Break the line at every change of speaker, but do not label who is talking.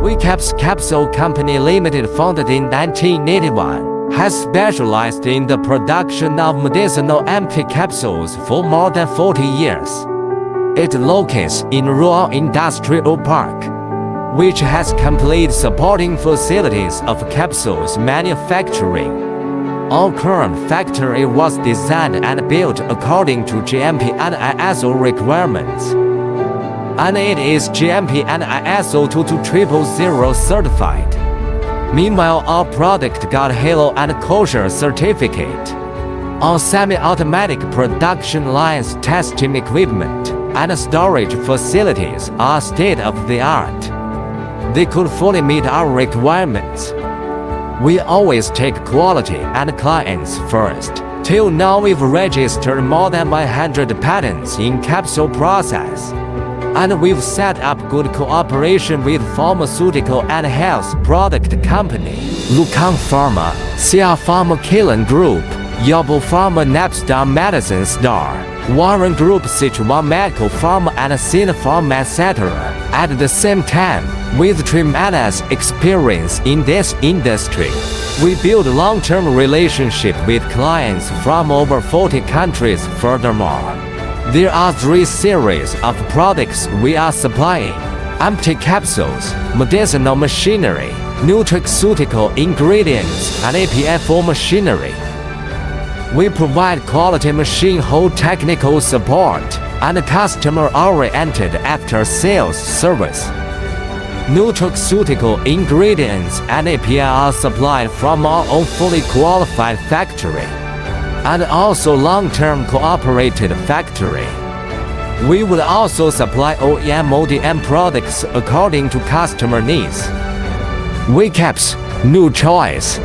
Wecaps Capsule Company Limited, founded in 1981, has specialized in the production of medicinal empty capsules for more than 40 years. It locates in Rural Industrial Park, which has complete supporting facilities of capsules manufacturing. Our current factory was designed and built according to GMP and ISO requirements, and it is GMP and ISO 22000 certified. Meanwhile, our product got HALAL and KOSHER certificate. Our semi-automatic production lines, testing equipment, and storage facilities are state-of-the-art. They could fully meet our requirements. We always take quality and clients first. Till now we've registered more than 100 patents in capsule process. And we've set up good cooperation with pharmaceutical and health product company, Lukang Pharma, Xia Pharma Killen Group, Yabo Pharma Napstar Medicine Star, Warren Group Sichuan Medical Pharma and Sinopharm etc. At the same time, with tremendous experience in this industry, we build long-term relationship with clients from over 40 countries. Furthermore, there are 3 series of products we are supplying: empty capsules, medicinal machinery, nutraceutical ingredients, and API for machinery. We provide quality machine hold technical support and customer-oriented after-sales service. Nutraceutical ingredients and API are supplied from our own fully qualified factory, and also long-term cooperated factory. We will also supply OEM ODM products according to customer needs. Wecaps, new choice.